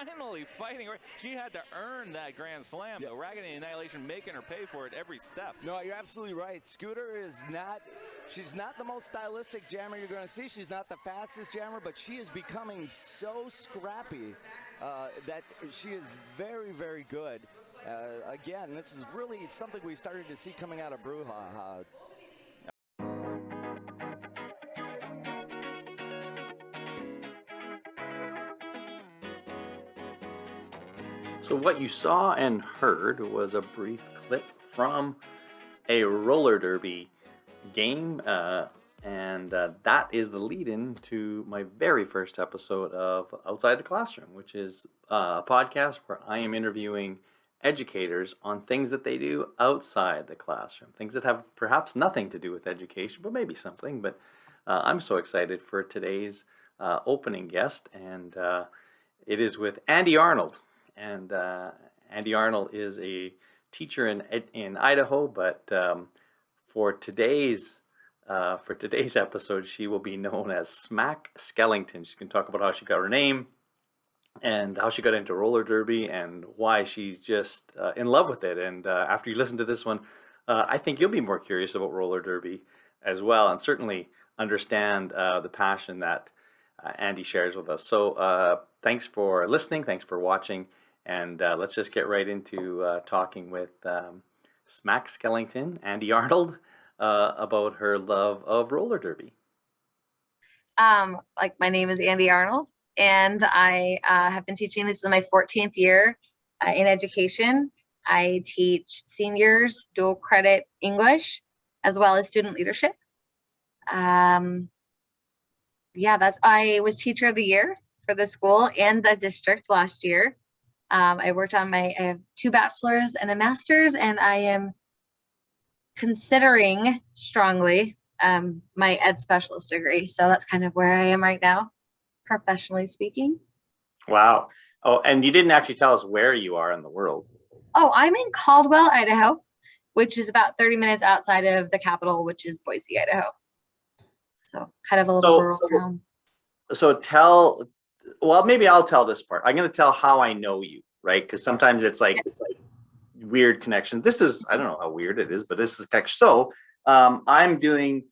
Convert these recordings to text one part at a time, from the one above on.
finally fighting. She had to earn that Grand Slam, though. Ragged Annihilation making her pay for it every step. No, you're absolutely right. Scooter is not, she's not the most stylistic jammer you're going to see. She's not the fastest jammer, but she is becoming so scrappy that she is very, very good. Again, this is really something we started to see coming out of Brouhaha. So what you saw and heard was a brief clip from a roller derby game, and that is the lead-in to my very first episode of Outside the Classroom, which is a podcast where I am interviewing educators on things that they do outside the classroom, things that have perhaps nothing to do with education, but maybe something. But I'm so excited for today's opening guest, and it is with Andi Arnold. And Andi Arnold is a teacher in Idaho, but for today's episode, she will be known as Smack Skellington. She's going to talk about how she got her name and how she got into roller derby and why she's just in love with it. And after you listen to this one, I think you'll be more curious about roller derby as well, and certainly understand the passion that Andi shares with us. So thanks for listening. Thanks for watching. And let's just get right into talking with Smack Skellington, Andi Arnold, about her love of roller derby. My name is Andi Arnold, and I have been teaching. This is my 14th year in education. I teach seniors dual credit English as well as student leadership. I was teacher of the year for the school and the district last year. I worked on I have 2 bachelor's and a master's, and I am considering strongly my ed specialist degree. So that's kind of where I am right now, professionally speaking. Wow. Oh, and you didn't actually tell us where you are in the world. Oh, I'm in Caldwell, Idaho, which is about 30 minutes outside of the capital, which is Boise, Idaho. So kind of a little rural town. So maybe I'll tell this part. I'm going to tell how I know you, right? Because sometimes it's like, yes, weird connection. This is, I don't know how weird it is, but this is connection. So I'm doing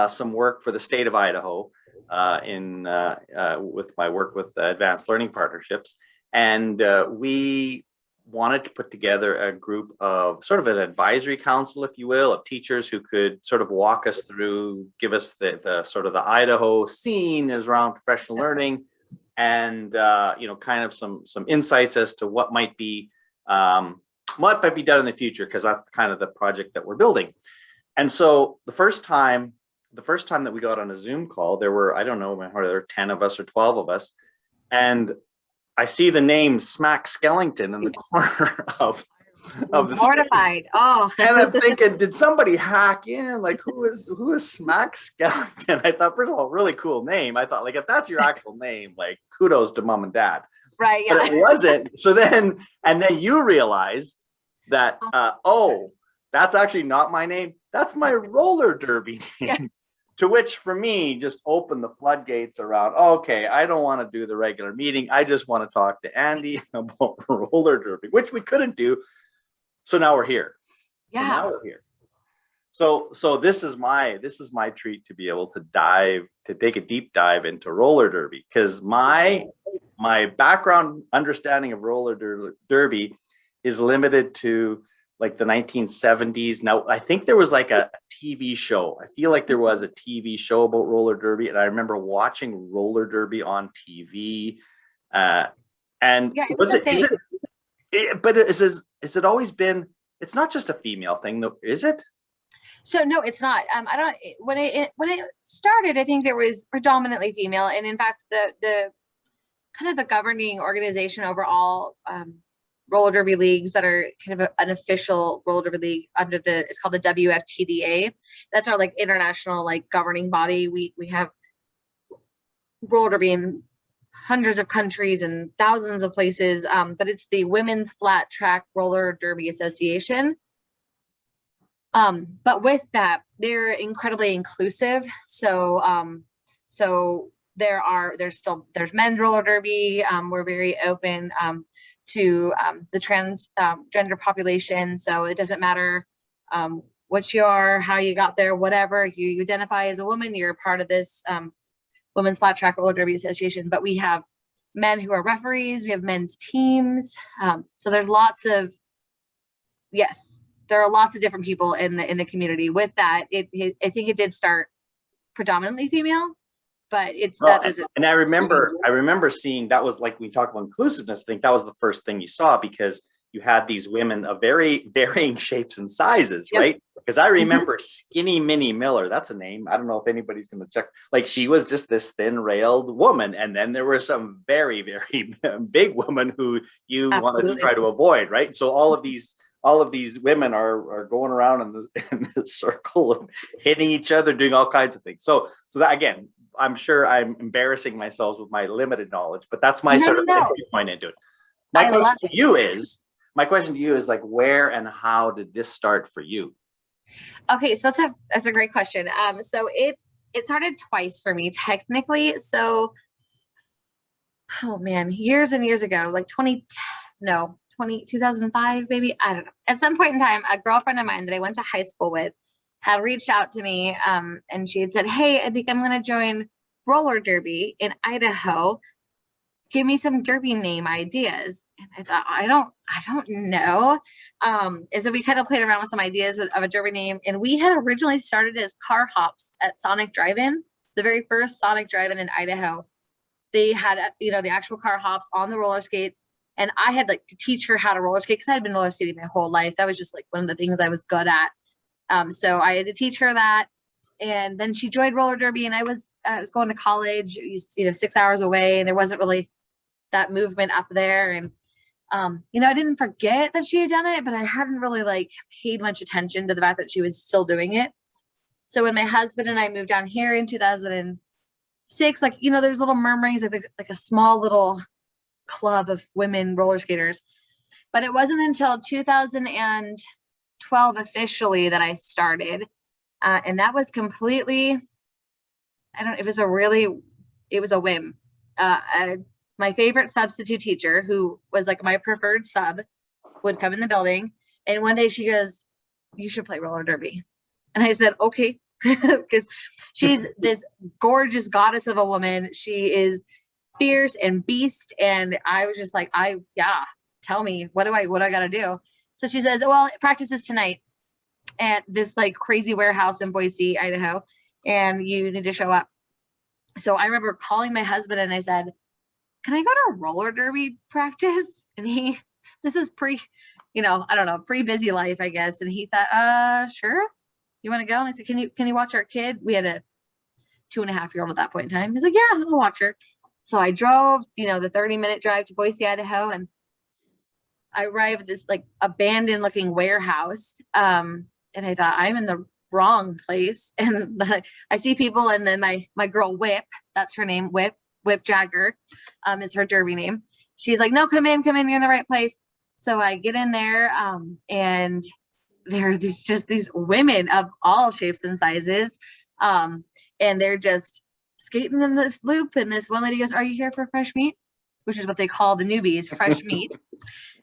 some work for the state of Idaho with my work with advanced learning partnerships. And we wanted to put together a group of sort of an advisory council, if you will, of teachers who could sort of walk us through, give us the sort of the Idaho scene is around professional learning, and kind of some insights as to what might be done in the future, because that's kind of the project that we're building. And so the first time that we got on a Zoom call, there were, I don't know, there were 10 of us or 12 of us, and I see the name Smack Skellington in the corner of the mortified. Oh, and I'm thinking, did somebody hack in? Like, who is Smack Skellington? I thought, first of all, really cool name. I thought, like, if that's your actual name, like, kudos to mom and dad. Right. Yeah. But it wasn't. So then you realized that, that's actually not my name. That's my roller derby name. Yeah. To which, for me, just opened the floodgates around, okay, I don't want to do the regular meeting. I just want to talk to Andi about roller derby, which we couldn't do. So now we're here. Yeah. So this is my treat to be able to take a deep dive into roller derby, because my background understanding of roller derby is limited to like the 1970s. Now, I think there was like a TV show. I feel like there was a TV show about roller derby, and I remember watching roller derby on TV. And yeah, is it always been? It's not just a female thing, though, is it? So no, it's not. When it started, I think it was predominantly female, and in fact, the kind of the governing organization over all roller derby leagues that are kind of an official roller derby league under it's called the WFTDA. That's our like international like governing body. We have roller derby in hundreds of countries and thousands of places, but it's the Women's Flat Track Roller Derby Association. But with that, they're incredibly inclusive. So there's men's roller derby. We're very open to the transgender population. So it doesn't matter what you are, how you got there, whatever you identify as a woman, you're part of this Women's Flat Track Roller Derby Association. But we have men who are referees, we have men's teams. So there's there are lots of different people in the community. With that, I think it did start predominantly female, but and I remember seeing, that was like, we talked about inclusiveness, I think that was the first thing you saw, because you had these women of very varying shapes and sizes, Yep. right? Because I remember Skinny Minnie Miller, that's a name. I don't know if anybody's going to check. Like, she was just this thin railed woman. And then there were some very, very big women who you Absolutely. wanted to try to avoid, right? So all of these women are going around in the circle of hitting each other, doing all kinds of things. So that, again, I'm sure I'm embarrassing myself with my limited knowledge, but that's my sort of entry point into it. My question to you is like, where and how did this start for you? Okay, so that's a great question. So it started twice for me technically. So, oh man, years and years ago, like 2005, maybe, I don't know. At some point in time, a girlfriend of mine that I went to high school with had reached out to me, and she had said, "Hey, I think I'm going to join roller derby in Idaho. Give me some derby name ideas." And I thought, I don't know. And so we kind of played around with some ideas of a derby name. And we had originally started as car hops at Sonic Drive-In, the very first Sonic Drive-In in Idaho. They had, the actual car hops on the roller skates. And I had to teach her how to roller skate, because I had been roller skating my whole life. That was just one of the things I was good at. So I had to teach her that. And then she joined roller derby, and I was going to college, 6 hours away, and there wasn't really that movement up there. And I didn't forget that she had done it, but I hadn't really paid much attention to the fact that she was still doing it. So when my husband and I moved down here in 2006, there's little murmurings of like a small little club of women roller skaters. But it wasn't until 2012 officially that I started. And that was completely, it was a whim. My favorite substitute teacher, who was my preferred sub, would come in the building. And one day she goes, "You should play roller derby." And I said, "Okay." Because she's this gorgeous goddess of a woman. She is fierce and beast. And I was just like, tell me, what do I got to do? So she says, "Well, practice is tonight at this crazy warehouse in Boise, Idaho, and you need to show up." So I remember calling my husband and I said, "Can I go to roller derby practice?" And this is pre-busy life, I guess. And he thought, "Sure. You want to go?" And I said, can you watch our kid?" We had a 2.5-year-old at that point in time. He's like, "Yeah, I'll watch her." So I drove, the 30-minute drive to Boise, Idaho, and I arrived at this abandoned looking warehouse. And I thought, I'm in the wrong place. And I see people, and then my girl Whip, that's her name, Whip Jagger, is her derby name. She's like, "No, come in, you're in the right place." So I get in there, and there are these women of all shapes and sizes. And they're just skating in this loop. And this one lady goes, "Are you here for fresh meat?" Which is what they call the newbies, fresh meat.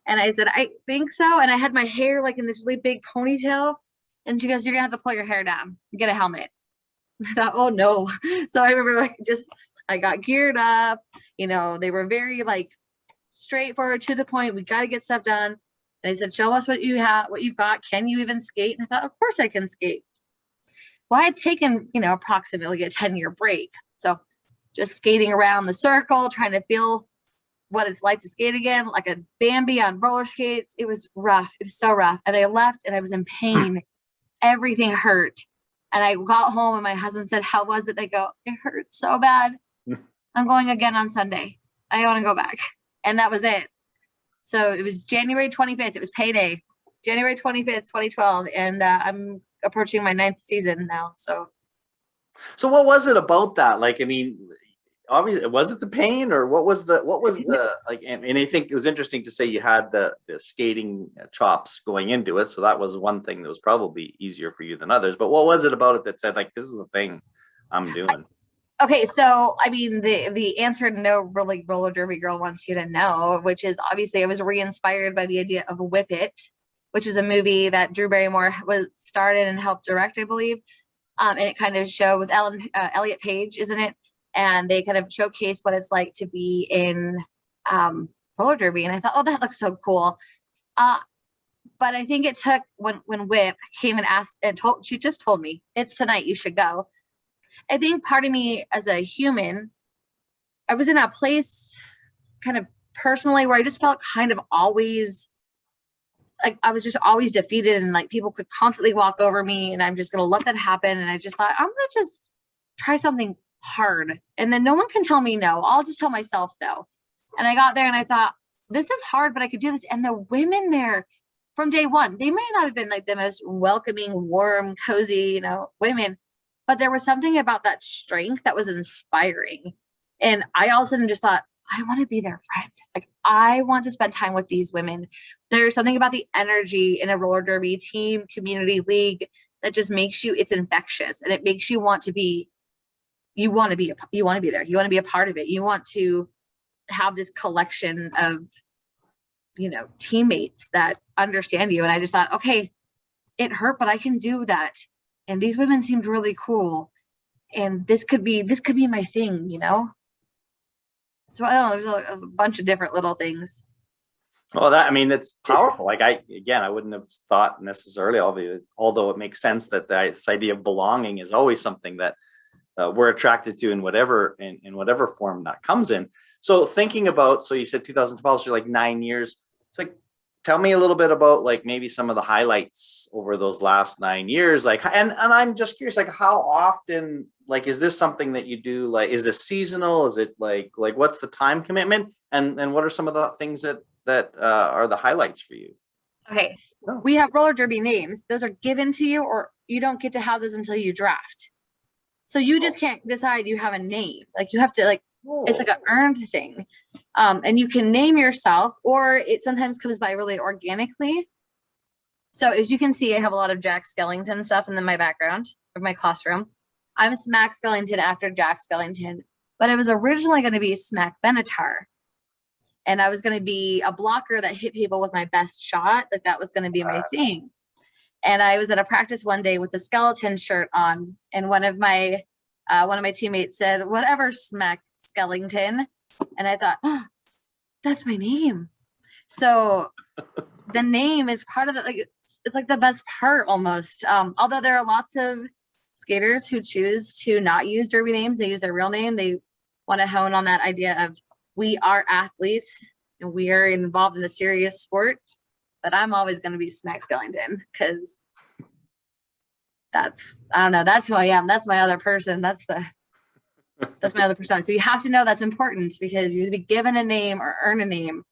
And I said, "I think so." And I had my hair in this really big ponytail. And she goes, "You're gonna have to pull your hair down, get a helmet." I thought, oh no. So I remember I got geared up, they were very straightforward, to the point. We got to get stuff done. And I said, "Show us what you have, what you've got. Can you even skate?" And I thought, of course I can skate. Well, I had taken, approximately a 10-year break. So just skating around the circle, trying to feel what it's like to skate again, like a Bambi on roller skates. It was rough. It was so rough. And I left and I was in pain. Everything hurt. And I got home and my husband said, "How was it?" I go, "It hurt so bad. I'm going again on Sunday. I want to go back." And that was it. So it was January 25th. It was payday. January 25th, 2012. And I'm approaching my 9th season now. So what was it about that? Obviously, was it the pain, or what was the and I think it was interesting to say you had the skating chops going into it. So that was one thing that was probably easier for you than others. But what was it about it that said, this is the thing I'm doing? Okay, so I mean the answer no really roller derby girl wants you to know, which is obviously I was re-inspired by the idea of Whip It, which is a movie that Drew Barrymore was started and helped direct, I believe. And it kind of showed with Elliot Page, isn't it? And they kind of showcase what it's like to be in roller derby. And I thought, oh, that looks so cool. But I think it took when Whip came and asked and she just told me it's tonight, you should go. I think part of me as a human, I was in a place kind of personally where I just felt kind of always like I was just always defeated and like people could constantly walk over me and I'm just going to let that happen. And I just thought, I'm going to just try something hard. And then no one can tell me no. I'll just tell myself no. And I got there and I thought, this is hard, but I could do this. And the women there from day one, they may not have been like the most welcoming, warm, cozy, women, but there was something about that strength that was inspiring. And I all of a sudden just thought, I want to be their friend. Like, I want to spend time with these women. There's something about the energy in a roller derby team, community league that just makes you, it's infectious and it makes you want to be, you want to be there. You want to be a part of it. You want to have this collection of, teammates that understand you. And I just thought, okay, it hurt, but I can do that. And these women seemed really cool. And this could be my thing, So I don't know, there's a bunch of different little things. Well, that's powerful. Like I wouldn't have thought necessarily, although it makes sense that this idea of belonging is always something that we're attracted to in whatever form that comes in. So thinking about, so you said 2012, so like 9 years. It's like, tell me a little bit about like maybe some of the highlights over those last 9 years. Like, and I'm just curious, like how often, like, is this something that you do? Like, is this seasonal? Is it like what's the time commitment? And what are some of the things that are the highlights for you? Okay. We have roller derby names. Those are given to you, or you don't get to have those until you draft. So you just can't decide you have a name. Like you have to it's like an earned thing. And you can name yourself, or it sometimes comes by really organically. So as you can see, I have a lot of Jack Skellington stuff in my background of my classroom. I'm Smack Skellington after Jack Skellington, but I was originally going to be Smack Benatar. And I was going to be a blocker that hit people with my best shot. Like that was going to be my thing. And I was at a practice one day with the skeleton shirt on, and one of my teammates said, "Whatever, Smack Skellington." And I thought, oh, that's my name. So the name is part of it. Like it's like the best part almost. Although there are lots of skaters who choose to not use derby names, they use their real name. They want to hone on that idea of we are athletes and we are involved in a serious sport. But I'm always going to be Smack Skellington because that's who I am. That's my other person. That's my other persona. So you have to know that's important because you have to be given a name or earn a name,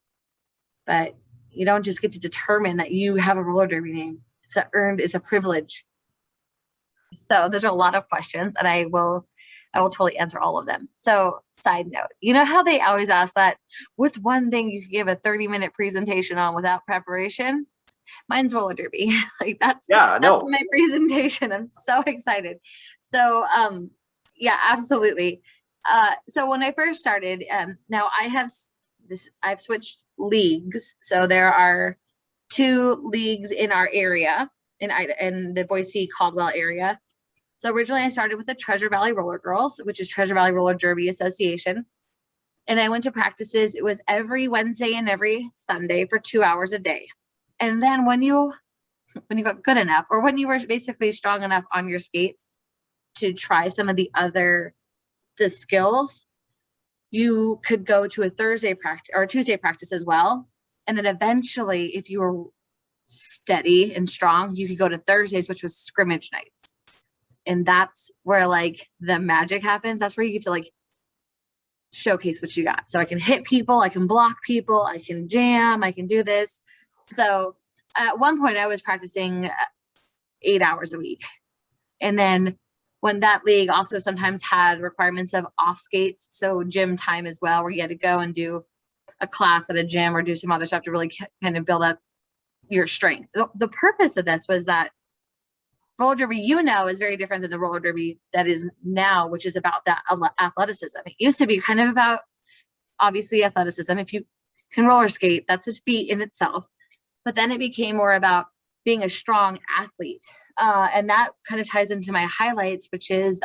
but you don't just get to determine that you have a roller derby name. It's a privilege. So there's a lot of questions, and I will totally answer all of them. So side note, you know how they always ask that, what's one thing you could give a 30-minute presentation on without preparation? Mine's roller derby. Like that's my presentation. I'm so excited. So yeah, absolutely. So when I first started, now I've switched leagues. So there are 2 leagues in our area in the Boise Caldwell area. So originally I started with the Treasure Valley Roller Girls, which is Treasure Valley Roller Derby Association. And I went to practices. It was every Wednesday and every Sunday for 2 hours a day. And then when you got good enough, or when you were basically strong enough on your skates to try some of the skills, you could go to a Thursday practice or a Tuesday practice as well. And then eventually, if you were steady and strong, you could go to Thursdays, which was scrimmage nights. And that's where like the magic happens. That's where you get to like showcase what you got. So I can hit people, I can block people, I can jam, I can do this. So at one point I was practicing 8 hours a week. And then when that league also sometimes had requirements of off skates, so gym time as well, where you had to go and do a class at a gym or do some other stuff to really kind of build up your strength. The purpose of this was that roller derby, is very different than the roller derby that is now, which is about that athleticism. It used to be kind of about, obviously, athleticism. If you can roller skate, that's his feat in itself. But then it became more about being a strong athlete. And that kind of ties into my highlights, which is,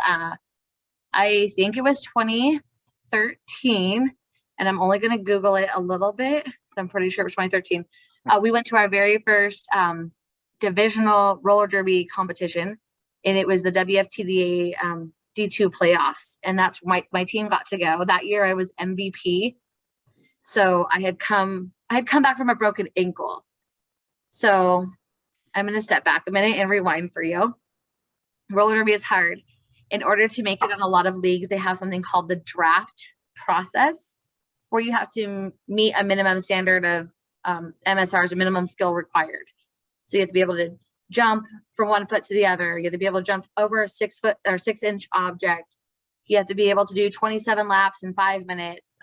I think it was 2013, and I'm only going to Google it a little bit, so I'm pretty sure it was 2013. We went to our very first divisional roller derby competition, and it was the WFTDA D2 playoffs, and that's my team got to go. That year I was MVP. So I had come back from a broken ankle. So I'm going to step back a minute and rewind for you. Roller derby is hard. In order to make it on a lot of leagues, they have something called the draft process, where you have to meet a minimum standard of MSRs, a minimum skill required. So you have to be able to jump from one foot to the other. You have to be able to jump over a 6-foot or 6-inch object. You have to be able to do 27 laps in 5 minutes,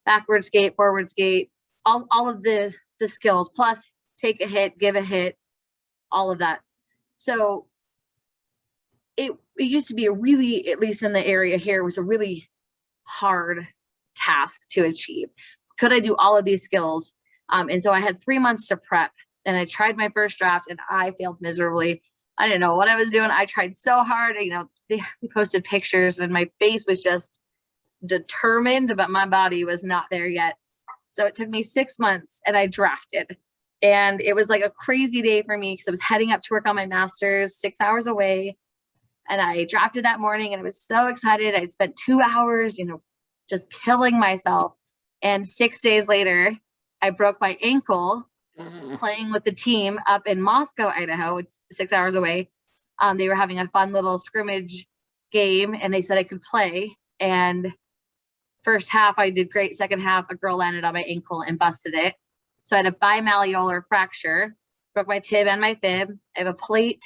backward skate, forward skate, all of the skills, plus take a hit, give a hit, all of that. So it used to be a really, at least in the area here, was a really hard task to achieve. Could I do all of these skills? And so I had 3 months to prep, and I tried my first draft and I failed miserably. I didn't know what I was doing. I tried so hard. They posted pictures and my face was just determined, but my body was not there yet. So it took me 6 months and I drafted. And it was like a crazy day for me because I was heading up to work on my master's 6 hours away. And I drafted that morning and I was so excited. I spent 2 hours, just killing myself. And 6 days later, I broke my ankle playing with the team up in Moscow, Idaho, 6 hours away. They were having a fun little scrimmage game and they said I could play. And first half, I did great. Second half, a girl landed on my ankle and busted it. So I had a bimalleolar fracture, broke my tib and my fib. I have a plate,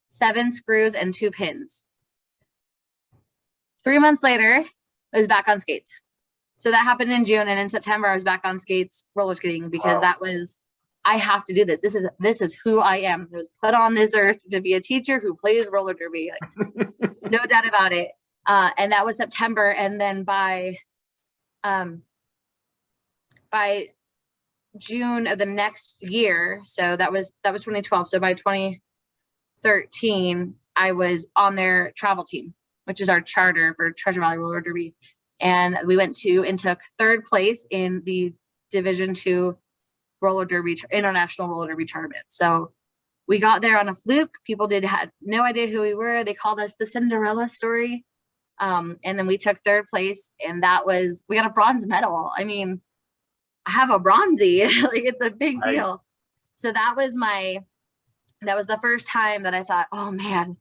7 screws, and 2 pins. 3 months later, I was back on skates. So that happened in June, and in September, I was back on skates, roller skating, because that was, I have to do this. This is who I am. I was put on this earth to be a teacher who plays roller derby. No doubt about it. And that was September. And then by June of the next year, so that was 2012. So by 2013, I was on their travel team, which is our charter for Treasure Valley Roller Derby. And we went to and took 3rd place in the Division II roller derby, international roller derby tournament. So we got there on a fluke. People had no idea who we were. They called us the Cinderella story. And then we took 3rd place, and we got a bronze medal. I mean, I have a bronzy, it's a big deal. So that was the first time that I thought, oh man,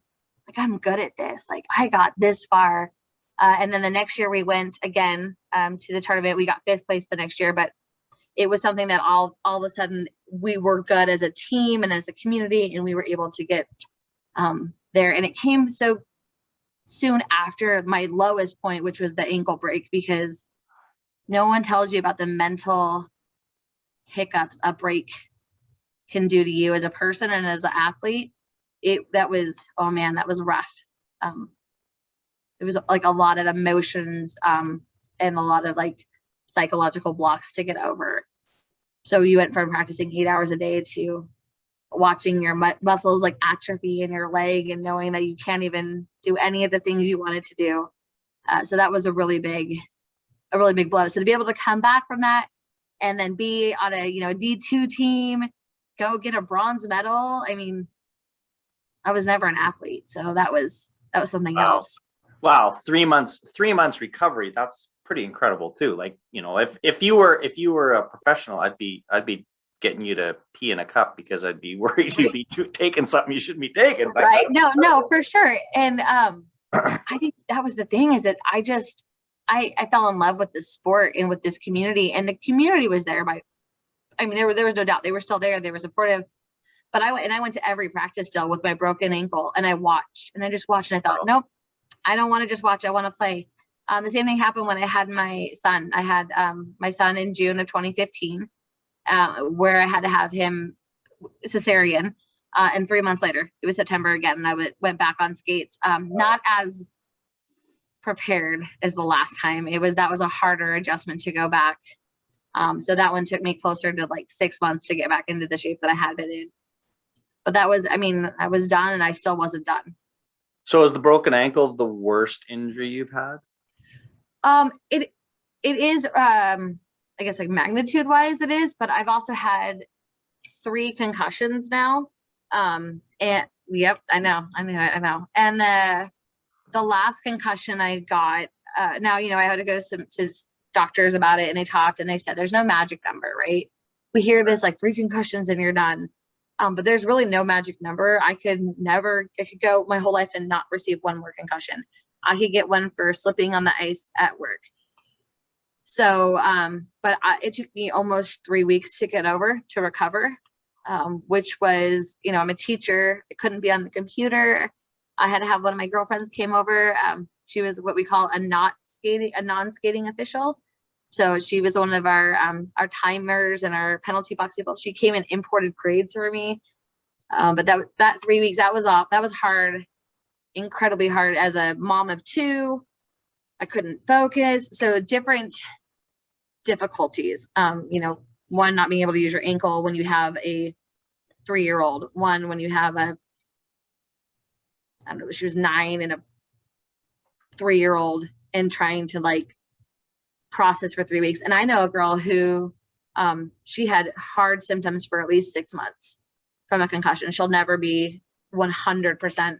I'm good at this. I got this far. And then the next year we went again to the tournament. We got 5th place the next year, but it was something that all of a sudden we were good as a team and as a community, and we were able to get there. And it came so soon after my lowest point, which was the ankle break, because no one tells you about the mental hiccups a break can do to you as a person and as an athlete. That was rough. It was a lot of emotions and a lot of psychological blocks to get over. So you went from practicing 8 hours a day to watching your muscles atrophy in your leg and knowing that you can't even do any of the things you wanted to do. So that was a really big blow. So to be able to come back from that and then be on a D2 team, go get a bronze medal. I mean, I was never an athlete, so that was something else. Wow, 3 months recovery. That's pretty incredible too. If you were a professional, I'd be getting you to pee in a cup because I'd be worried you'd be taking something you shouldn't be taking. Right? No, for sure. And I think that was the thing, is that I fell in love with this sport and with this community, and the community was there. There was no doubt they were still there. They were supportive. But I went to every practice still with my broken ankle, and I just watched, and I thought, nope, I don't want to just watch. I want to play. The same thing happened when I had my son. I had my son in June of 2015, where I had to have him cesarean. And 3 months later, it was September again, and I went back on skates. Not as prepared as the last time. That was a harder adjustment to go back. So that one took me closer to like 6 months to get back into the shape that I had been in. But I was done, and I still wasn't done. So is the broken ankle the worst injury you've had? It is, I guess like magnitude wise it is, but I've also had 3 concussions now. And yep, I know. And the last concussion I got, now, I had to go to doctors about it, and they talked, and they said, there's no magic number, right? We hear this like 3 concussions and you're done. But there's really no magic number. I could go my whole life and not receive one more concussion. I could get one for slipping on the ice at work. So, it took me almost 3 weeks to recover, which was, I'm a teacher. I couldn't be on the computer. I had to have one of my girlfriends came over. She was what we call a non-skating official. So she was one of our timers and our penalty box people. She came and imported grades for me. But that 3 weeks, that was off. That was hard, incredibly hard as a mom of 2. I couldn't focus. So different difficulties. One, not being able to use your ankle when you have a 3-year-old. One, when you have she was 9 and a 3-year-old, and trying to like process for 3 weeks. And I know a girl who she had hard symptoms for at least 6 months from a concussion. She'll never be 100%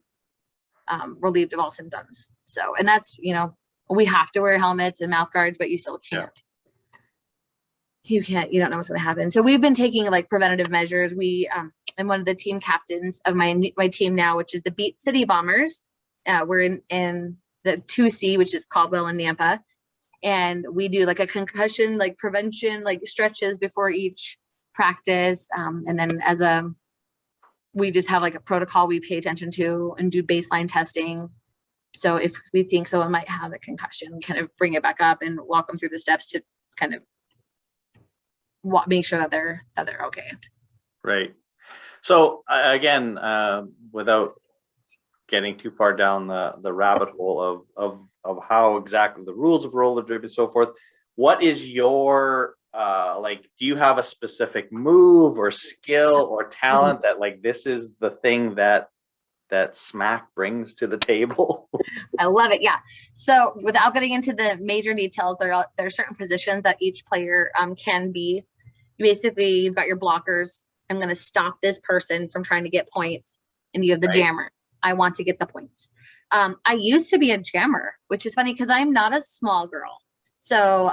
relieved of all symptoms. So, and that's, we have to wear helmets and mouth guards, but you still can't. You don't know what's going to happen. So we've been taking like preventative measures. I'm one of the team captains of my team now, which is the Beat City Bombers. We're in the 2C, which is Caldwell and Nampa. And we do like a concussion, like prevention, like stretches before each practice. And then we just have like a protocol we pay attention to and do baseline testing. So if we think someone might have a concussion, kind of bring it back up and walk them through the steps to kind of make sure that they're okay. Right. So again, without getting too far down the rabbit hole of how exactly the rules of roller derby and so forth, what is your do you have a specific move or skill or talent that like this is the thing that Smack brings to the table? I love it. Yeah. So without getting into the major details, there are certain positions that each player can be. You've got your blockers. I'm going to stop this person from trying to get points, and you have the jammer. I want to get the points. I used to be a jammer, which is funny because I'm not a small girl. So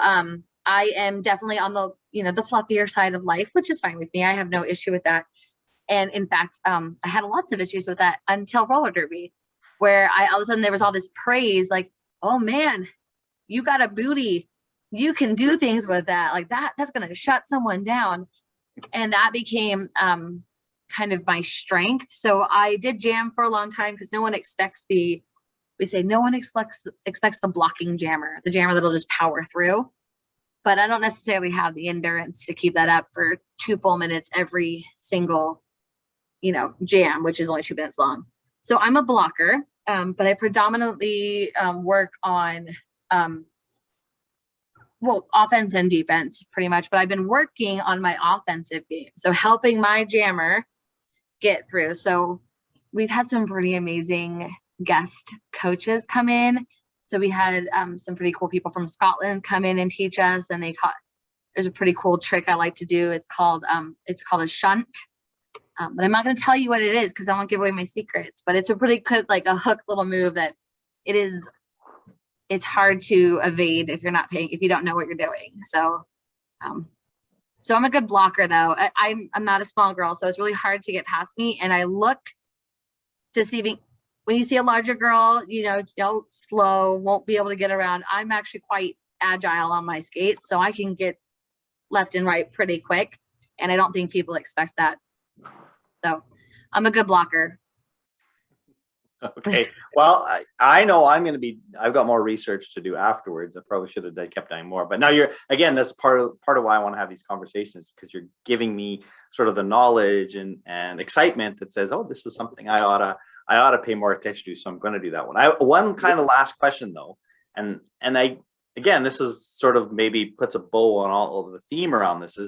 I am definitely on the fluffier side of life, which is fine with me. I have no issue with that. And in fact, I had lots of issues with that until roller derby, where all of a sudden there was all this praise, like, oh man, you got a booty. You can do things with that. Like that's going to shut someone down. And that became kind of my strength. So I did jam for a long time because no one expects the blocking jammer, the jammer that'll just power through. But I don't necessarily have the endurance to keep that up for 2 full minutes every single, jam, which is only 2 minutes long. So I'm a blocker, but I predominantly work on, offense and defense pretty much, but I've been working on my offensive game. So helping my jammer get through. So we've had some pretty amazing guest coaches come in. So we had some pretty cool people from Scotland come in and teach us, and there's a pretty cool trick I like to do. It's called a shunt. But I'm not going to tell you what it is because I won't give away my secrets, but it's a pretty good, like a hook little move that it's hard to evade if you don't know what you're doing. So, so I'm a good blocker though. I'm not a small girl, so it's really hard to get past me. And I look to see when you see a larger girl, slow, won't be able to get around. I'm actually quite agile on my skates, so I can get left and right pretty quick. And I don't think people expect that. So I'm a good blocker. Okay. Well, I know I've got more research to do afterwards. I probably should have kept doing more, but now again, that's part of why I want to have these conversations, because you're giving me sort of the knowledge and excitement that says, oh, this is something I ought to pay more attention to. So I'm going to do that one. One kind of last question though. Again, this is sort of maybe puts a bow on all of the theme around this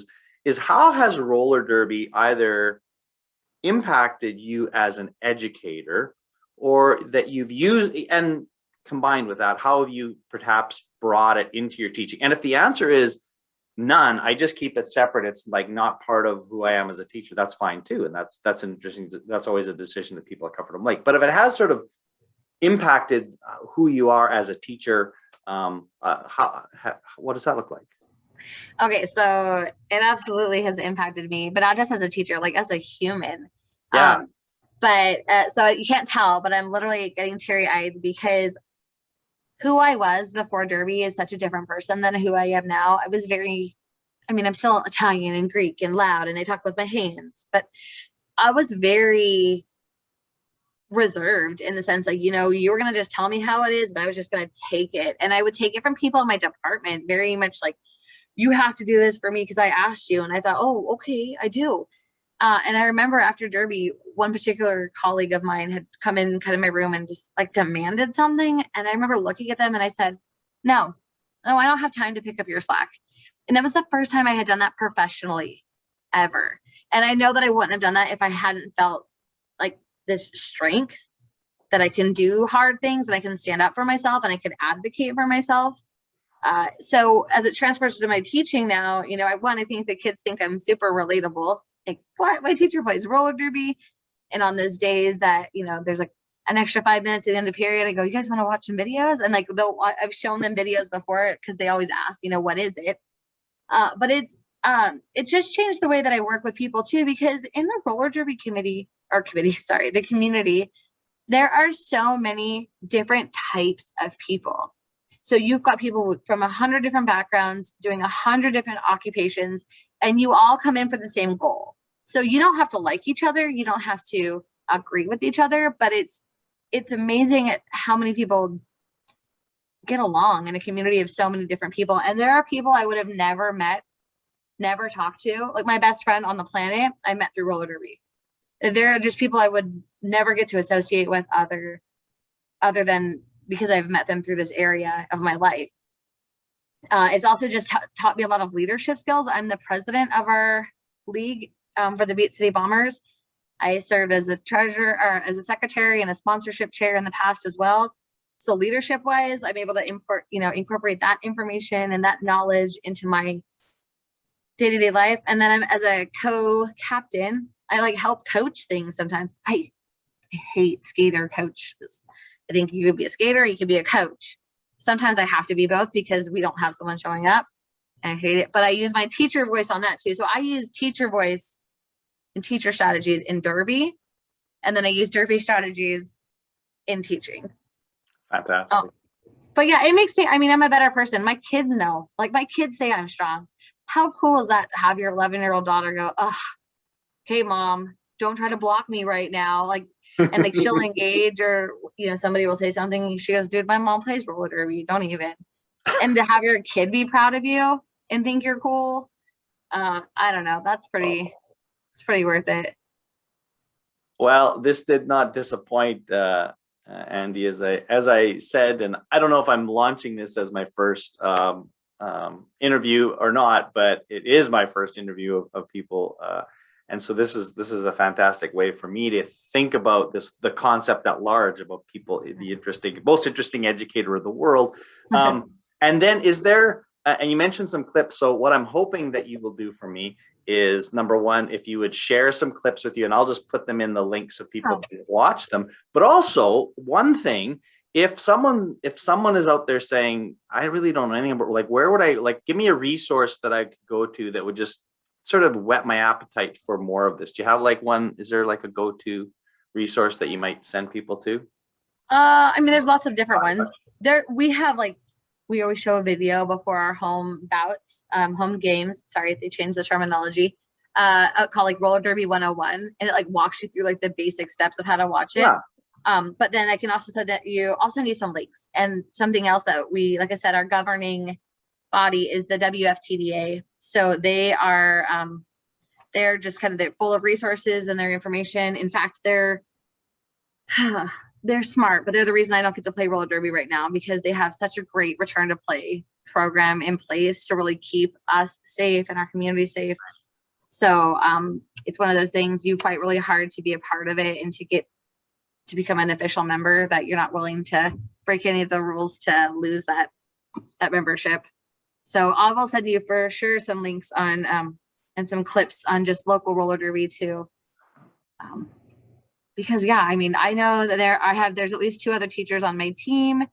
is how has roller derby either impacted you as an educator, or that you've used, and combined with that, how have you perhaps brought it into your teaching? And if the answer is none, I just keep it separate, it's like not part of who I am as a teacher, that's fine too. And that's interesting. That's always a decision that people are comfortable with. But if it has sort of impacted who you are as a teacher, what does that look like? Okay, so it absolutely has impacted me, but not just as a teacher, like as a human. Yeah. So you can't tell, but I'm literally getting teary-eyed because who I was before Derby is such a different person than who I am now. I'm still Italian and Greek and loud, and I talk with my hands, but I was very reserved in the sense, like, you were going to just tell me how it is, and I was just going to take it. And I would take it from people in my department very much like, you have to do this for me because I asked you. And I thought, oh, okay, I do. And I remember after Derby, one particular colleague of mine had come in kind of my room and just like demanded something. And I remember looking at them and I said, no, I don't have time to pick up your slack. And that was the first time I had done that professionally ever. And I know that I wouldn't have done that if I hadn't felt like this strength that I can do hard things, and I can stand up for myself, and I can advocate for myself. So as it transfers to my teaching now, I think the kids think I'm super relatable. Like, what? My teacher plays roller derby. And on those days that, there's like an extra 5 minutes at the end of the period, I go, you guys want to watch some videos? And like, I've shown them videos before because they always ask, what is it? But it just changed the way that I work with people too, because in the roller derby the community, there are so many different types of people. So you've got people from 100 different backgrounds doing 100 different occupations, and you all come in for the same goal. So you don't have to like each other. You don't have to agree with each other, but it's amazing at how many people get along in a community of so many different people. And there are people I would have never met, never talked to. Like my best friend on the planet, I met through roller derby. There are just people I would never get to associate with other than because I've met them through this area of my life. It's also just taught me a lot of leadership skills. I'm the president of our league for the Beat City Bombers. I served as a treasurer or as a secretary and a sponsorship chair in the past as well. So leadership wise, I'm able to incorporate that information and that knowledge into my day-to-day life. And then I'm as a co-captain, I like help coach things sometimes. I hate skater coaches. I think you could be a skater, you could be a coach. Sometimes I have to be both because we don't have someone showing up. And I hate it, but I use my teacher voice on that too. So I use teacher voice and teacher strategies in Derby, and then I use Derby strategies in teaching. Fantastic. But yeah, it makes me, I'm a better person. My kids know, like my kids say I'm strong. How cool is that to have your 11-year-old daughter go, oh, okay, mom, don't try to block me right now. Like, and like she'll engage, or somebody will say something, she goes, dude, my mom plays roller derby, don't even. And to have your kid be proud of you and think you're cool, I don't know, it's pretty worth it. Well, this did not disappoint, Andy, as I said, and I don't know if I'm launching this as my first interview or not, but it is my first interview of people. And so this is a fantastic way for me to think about the concept at large, about people, the most interesting educator of the world. And then is there, and you mentioned some clips. So what I'm hoping that you will do for me is, number one, if you would share some clips with you, and I'll just put them in the links so people can watch them. But also one thing, if someone is out there saying, I really don't know anything about, like, where would I, like, give me a resource that I could go to that would just sort of whet my appetite for more of this. Do you have like one, is there like a go-to resource that you might send people to? There's lots of different ones. We always show a video before our home bouts, home games. Sorry, they changed the terminology. Called like Roller Derby 101, and it like walks you through like the basic steps of how to watch it. But then I can also send you, I'll send you some links. And something else that we, like I said, our governing body is the WFTDA. So they're just kind of, they're full of resources and their information. In fact, they're smart, but they're the reason I don't get to play roller derby right now, because they have such a great return to play program in place to really keep us safe and our community safe. So it's one of those things, you fight really hard to be a part of it and to become an official member, that you're not willing to break any of the rules to lose that membership. So I will send you for sure some links on and some clips on just local roller derby too. Because yeah, I mean, I know that there's at least 2 other teachers on my team,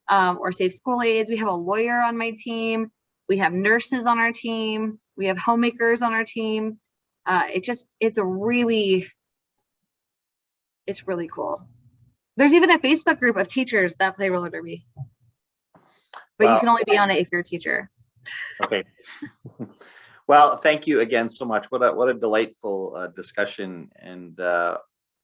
or safe school aides. We have a lawyer on my team. We have nurses on our team. We have homemakers on our team. It's really cool. There's even a Facebook group of teachers that play roller derby, but Wow. you can only be on it if you're a teacher. Okay. Well, thank you again so much. What a delightful discussion and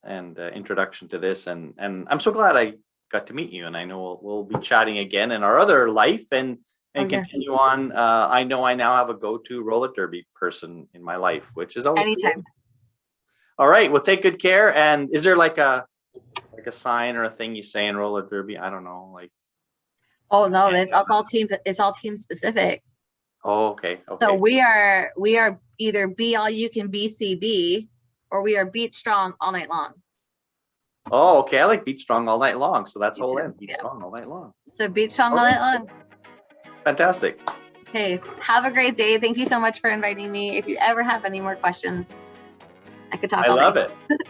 introduction to this, and I'm so glad I got to meet you, and I know we'll be chatting again in our other life and continue on. I know I now have a go-to roller derby person in my life, which is always Anytime. cool. All right, well, take good care. And is there like a sign or a thing you say in roller derby? I don't know, like. Oh no, it's all team specific. Oh, okay. So we are either be all you can BCB, or we are beat strong all night long. Oh, okay. I like beat strong all night long. So that's Me whole too, end. Beat strong all night long. So beat strong all night long. Fantastic. Okay, have a great day. Thank you so much for inviting me. If you ever have any more questions, I could talk I all love day. it.